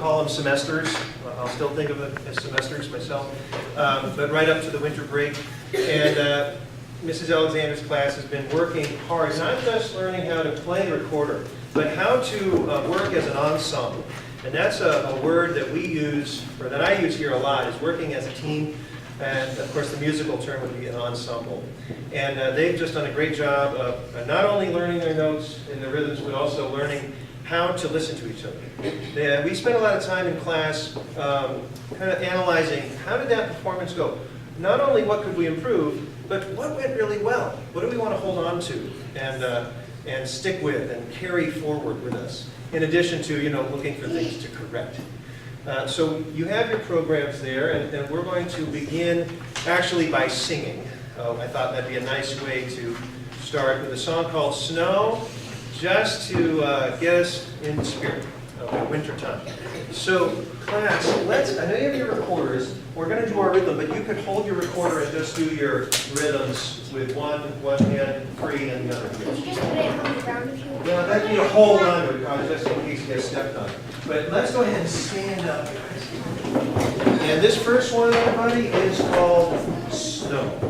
call them semesters. I'll still think of it as semesters myself, but right up to the winter break. And Mrs. Alexander's class has been working hard, not just learning how to play the recorder, but how to work as an ensemble. And that's a word that we use, or that I use here a lot, is working as a team. And of course the musical term would be an ensemble. And they've just done a great job of not only learning their notes and their rhythms, but also learning how to listen to each other. We spent a lot of time in class kind of analyzing how did that performance go. Not only what could we improve, but what went really well. What do we want to hold on to and stick with and carry forward with us, in addition to looking for things to correct. So you have your programs there, and we're going to begin actually by singing. I thought that'd be a nice way to start with a song called Snow, just to get us in the spirit of wintertime. So class, I know you have your recorders. We're going to do our rhythm, but you could hold your recorder and just do your rhythms with one hand free and the other. Could you just put it on the ground if you want? Yeah, that'd be to hold on to it, just in case you get stepped on. But let's go ahead and stand up, guys. And this first one, everybody, is called Snow.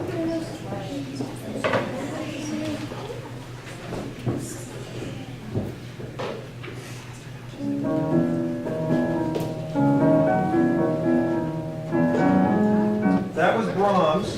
That was Brahms.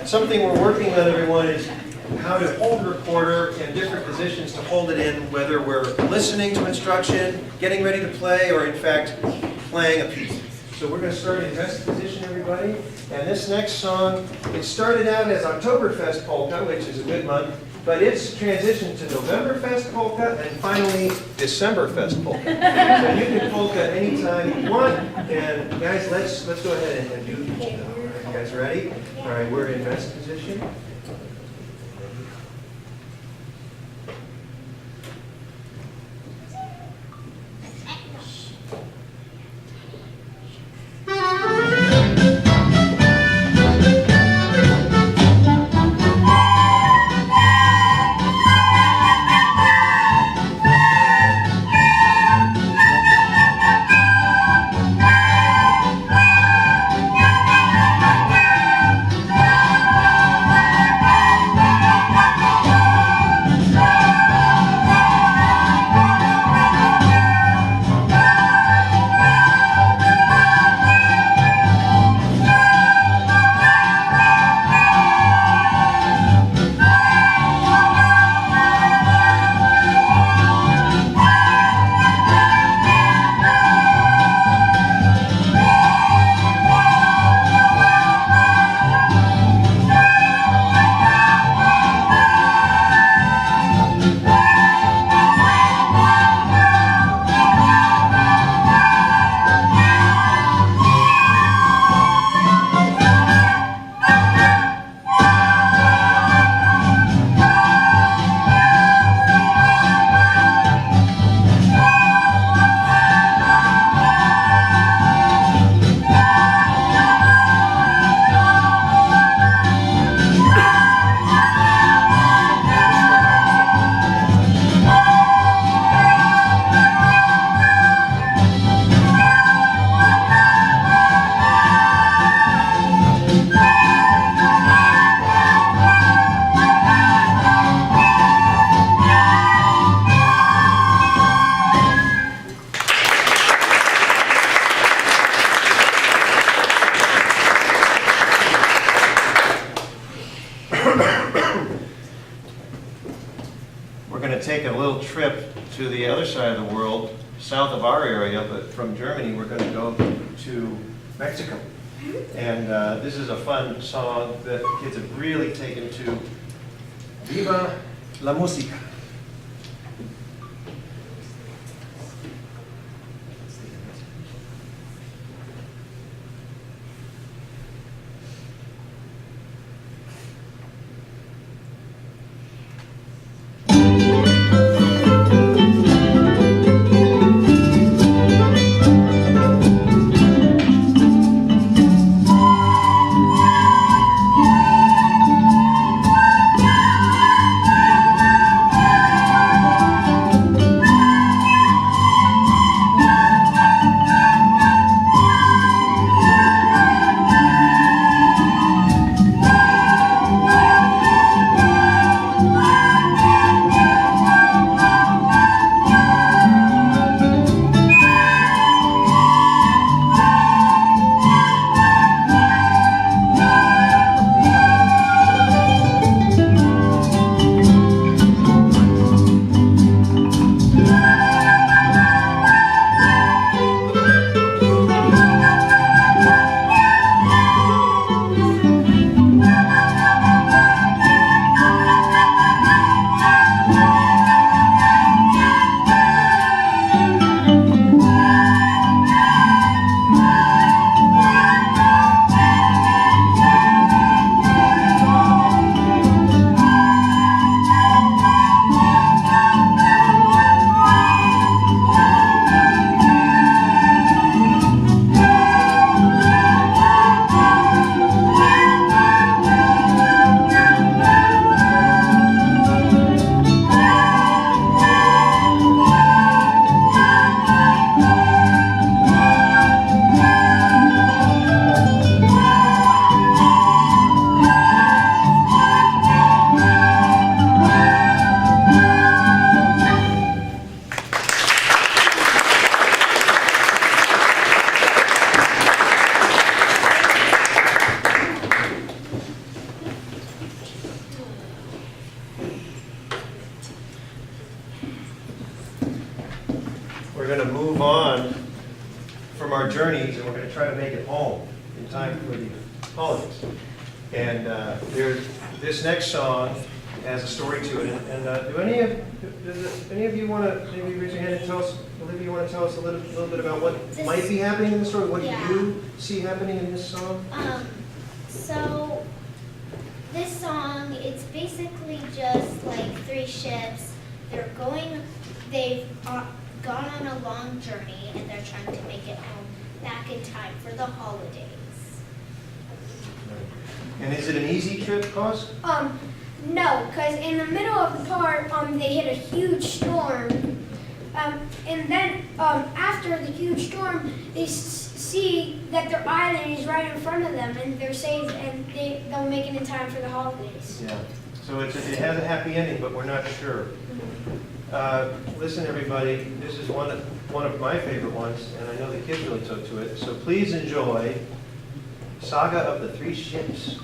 Something we're working on, everyone, is how to hold the recorder in different positions to hold it in, whether we're listening to instruction, getting ready to play, or in fact, playing a piece. So we're going to start in rest position, everybody. And this next song, it started out as Oktoberfest polka, which is a good month, but it's transitioned to Novemberfest polka and finally Decemberfest polka. So you can polka anytime you want. And guys, let's go ahead and do the polka. You guys ready? All right, we're in rest position. Thank you. we're going to take a little trip to the other side of the world, south of our area, but from Germany, we're going to go to Mexico. And this is a fun song that kids have really taken to. Viva la música. We're going to move on from our journeys, and we're going to try to make it home in time for the holidays. And this next song has a story to it. And does any of you want to maybe raise your hand and tell us, Olivia, you want to tell us a little bit about what might be happening in the story? What do you see happening in this song? So this song, it's basically just like three ships. They've gone on a long journey, and they're trying to make it home back in time for the holidays. And is it an easy trip, Cos? No, because in the middle of the part, they hit a huge storm. And then after the huge storm, they see that their island is right in front of them, and they're safe, and they'll make it in time for the holidays. Yeah. So it has a happy ending, but we're not sure. Listen, everybody, this is one of my favorite ones, and I know the kids really took to it. So please enjoy Saga of the Three Ships.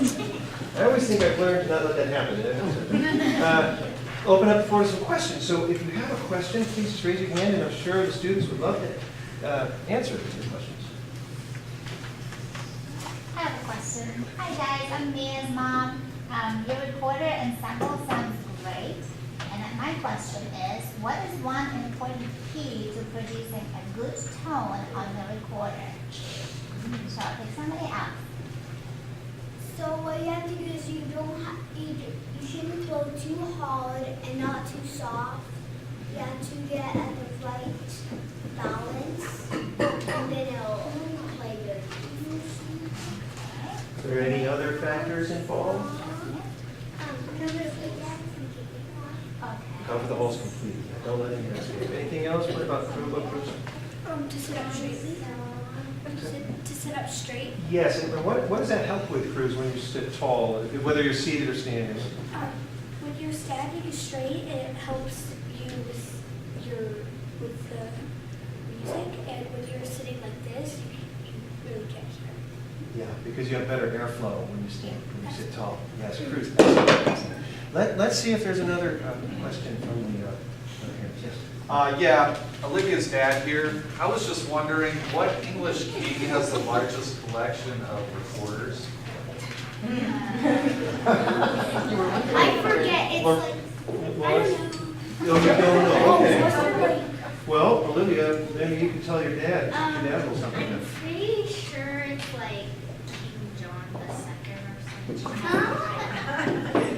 I always think I've learned to not let that happen. Open up the floor to some questions. So if you have a question, please just raise your hand, and I'm sure the students would love to answer your questions. I have a question. Hi guys, I'm Mia's mom. Your recorder ensemble sounds great. And then my question is, what is one important key to producing a good tone on the recorder? So I'll pick somebody else. So what you have to do is you shouldn't throw too hard and not too soft. You have to get at the right balance, and then it'll play good. Are there any other factors involved? Cover the holes completely. Don't let anything escape. Anything else? What about Cruz? To sit up straight. To sit up straight. Yes, and what does that help with, Cruz, when you sit tall, whether you're seated or standing? When you're standing straight, it helps you with the music, and when you're sitting like this, you really can't hear. Yeah, because you have better airflow when you stand, when you sit tall. Yes, Cruz. Let's see if there's another question from the parents. Yes. Yeah, Olivia's dad here. I was just wondering, what English king has the largest collection of recorders? I forget, it's Or- like, Well, I it's- don't know. No, you don't know, okay. Okay. Well, Olivia, maybe you can tell your dad. Your dad will something. I'm pretty sure it's like King John II or something.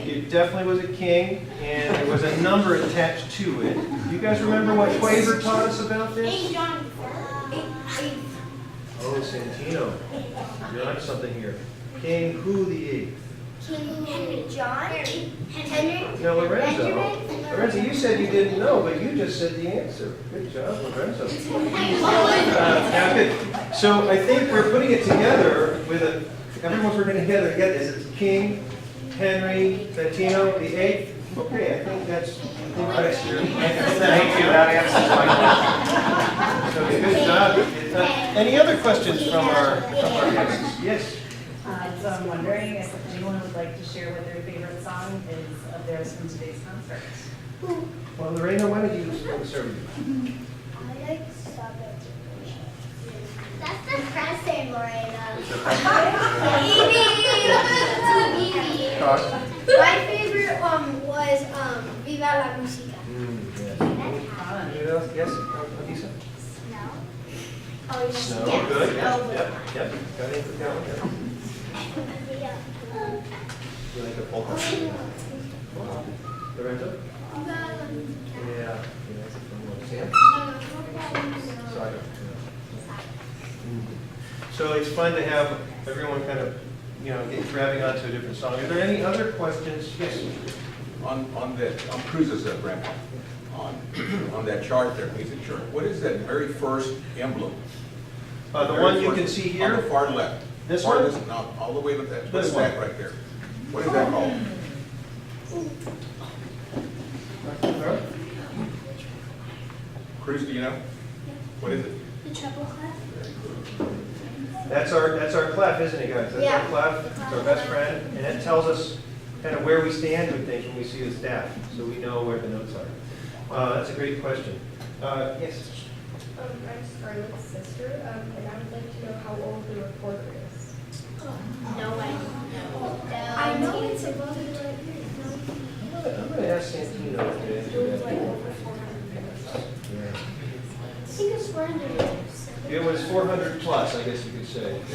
It definitely was a king, and there was a number attached to it. You guys remember what Quaver taught us about this? John. Oh, Santino. You're onto something here. King who the eighth? King Henry John. Henry. No, Lorenzo. Lorenzo, you said you didn't know, but you just said the answer. Good job, Lorenzo. Now, good. So I think we're putting it together with everyone's working together to get this. It's King Henry Santino the eighth. Okay, I think that's your. Thank you. That answers my question. So good job. Any other questions from our guests? Yes. So I'm wondering if anyone would like to share what their favorite song is of theirs from today's concert. Well, Lorena, why don't you start with you? I like Sabbath. That's the present, Lorena. My favorite was Viva la Música. Yes. Yes, Lisa? Snow. Oh, yes. Snow, Yes. good. Oh, Yep. Got anything for that one? You like the polka? Lorenzo? Yeah. That's a fun one. Sam? Sorry. So it's fun to have everyone kind of, get grabbing onto a different song. Are there any other questions? Yes. On Cruz's grandpa, on that chart there, music chart, what is that very first emblem? The Very one you first- can see On the here? far left. This Far one? left, no, all the way to that, what This is that one. right there? What is that called? Cruz, do you know? What is it? The treble clef. That's our clef, isn't it, guys? That's Yeah. our clef, it's our best friend, and it tells us kind of where we stand with things when we see the staff, so we know where the notes are. That's a great question. Yes? I'm Scarlett's sister, and I would like to know how old the recorder is. No way. I know it's above the right here. I'm going to ask Santino to answer It was like that. over 400 minutes. Yeah. I think it's 400. It was 400 plus, I guess you could say. And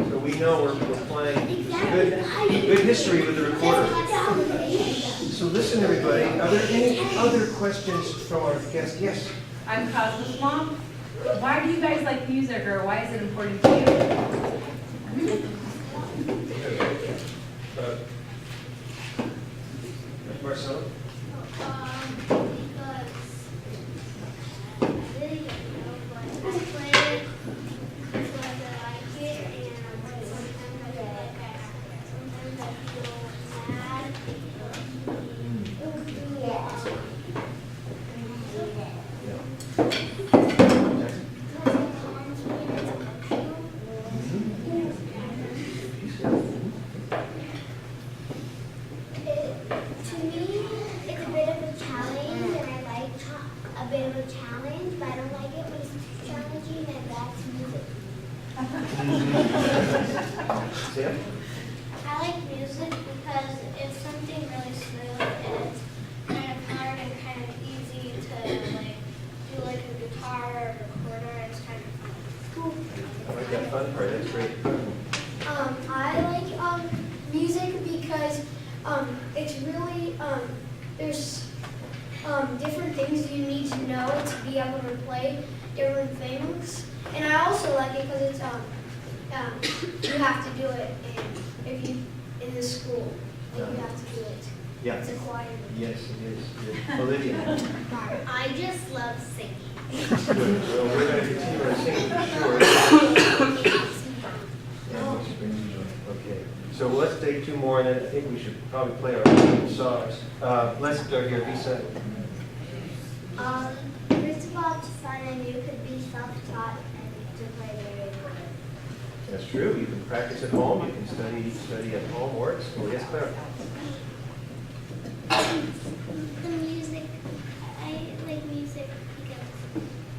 so we know we're playing good history with the recorder. So listen, everybody, are there any other questions from our guests? Yes? I'm Cosmo's mom. Why do you guys like music, or why is it important to you? Marcelo? Sam? I like music because it's something really smooth and it's kind of hard and kind of easy to like do like a guitar or a recorder. It's kind of fun. Cool. I like that fun part, that's great. I like music because it's really there's different things you need to know to be able to play different things, and I also like it because it's you have to do it in the school, like you have to do it. Yeah. It's a choir. Yes, it is. Yes. Olivia? I just love singing. Good. Well, we're going to continue our singing for sure. Okay, so let's take two more, and then I think we should probably play our own songs. Let's start here, Lisa. First of all, it's fun and you could be self-taught and to play very good. That's true. You can practice at home. You can study at home or at school. Yes, Clara. The music, I like music because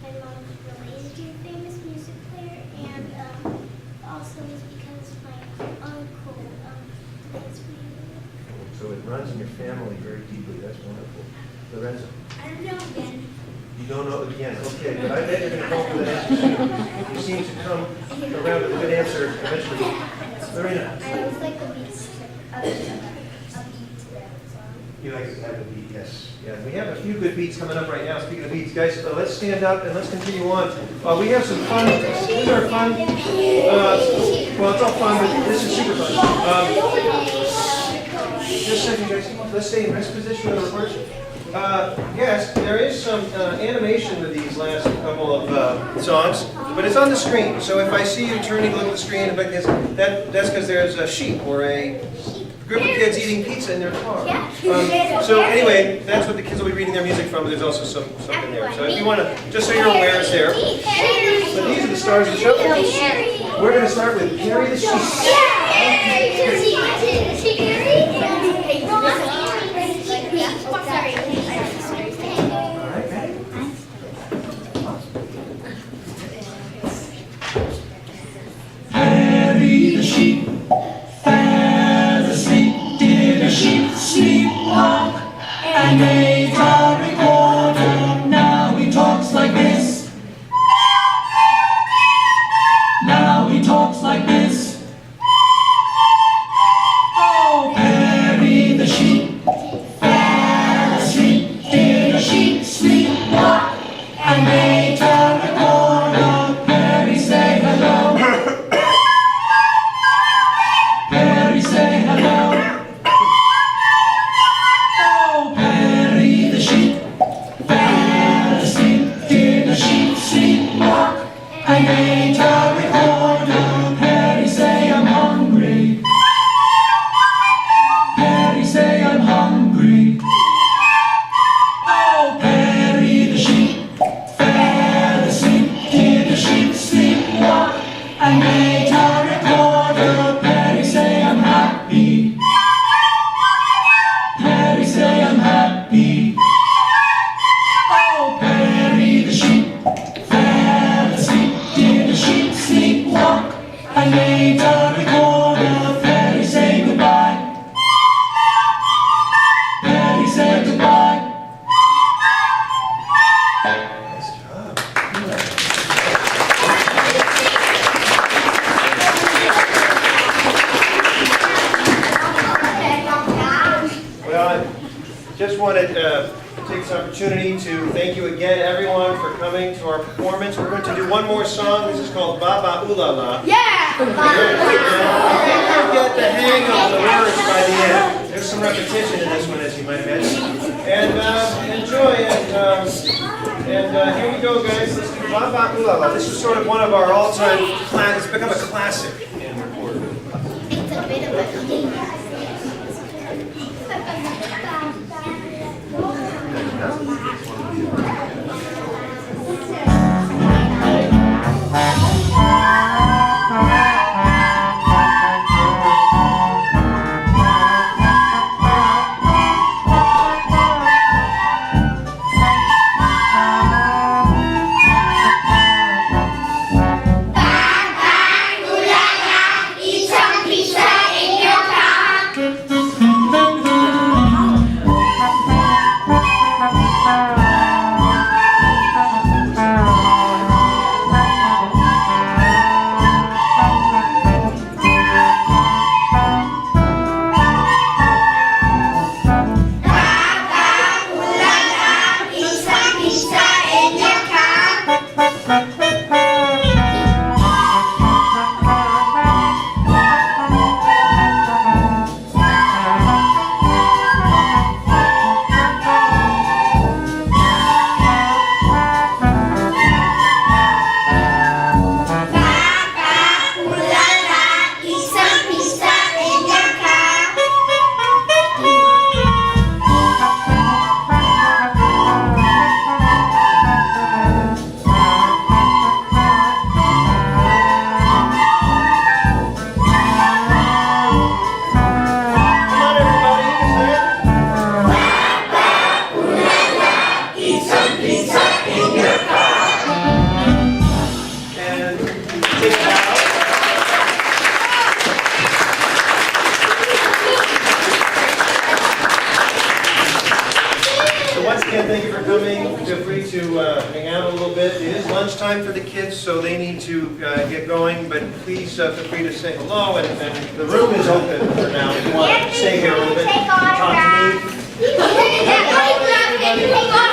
my mom's related to a famous music player, and also is because my uncle plays music. So it runs in your family very deeply. That's wonderful. Lorenzo. I don't know again. You don't know again. Okay, but I bet you're going to come up with an answer soon. You seem to come around with a good answer eventually. Lorena. I always like the beats of the beat to that song. You like to have a beat, yes. Yeah, we have a few good beats coming up right now. Speaking of beats, guys, let's stand up and let's continue on. We have some fun. These are fun. Well, it's all fun, but this is super fun. Just a second, guys. Let's stay in rest position with our recorders. Yes, there is some animation with these last couple of songs, but it's on the screen. So if I see you turning to look at the screen, like this, that's because there's a sheep or a group of kids eating pizza in their car. So anyway, that's what the kids will be reading their music from, but there's also something there. So if you want to, just so you're aware, it's there. But these are the stars of the show. We're going to start with Carrie the Sheep. All right, ready? Harry the sheep fell asleep, did a sheep sleepwalk, and ate a recorder. Now he talks like this. Now he talks like this. Oh, Harry the sheep fell asleep, did a sheep sleepwalk, and ate a recorder. Harry, say hello. Perry, say hello. Oh, Perry the sheep fell asleep, did a sheep sleepwalk, and ate a recorder. Perry, say I'm hungry. Perry, say I'm hungry. Oh, Perry the sheep fell asleep, did a sheep sleepwalk, and ate a recorder. Perry, say I'm happy. Perry, say I'm happy. Oh, Perry the sheep fell asleep, did a sheep sleepwalk, and ate a recorder. Perry, say goodbye. Perry, say goodbye. Nice job. Well, I just wanted to take this opportunity to thank you again, everyone, for coming to our performance. We're going to do one more song. This is called Ba Ba Ooh La La. Yeah! You'll get the hang of the words by the end. There's some repetition in this one, as you might imagine. And enjoy it. And here we go, guys. Let's do Ba Ba Ooh La La. This is sort of one of our all-time classics. It's become a classic in recording. It's a bit of a Ooh la coming. Feel free to hang out a little bit. It is lunchtime for the kids, so they need to get going, but please feel free to say hello, and the room is open for now. If you want to stay here a little bit, talk to me. Take autographs.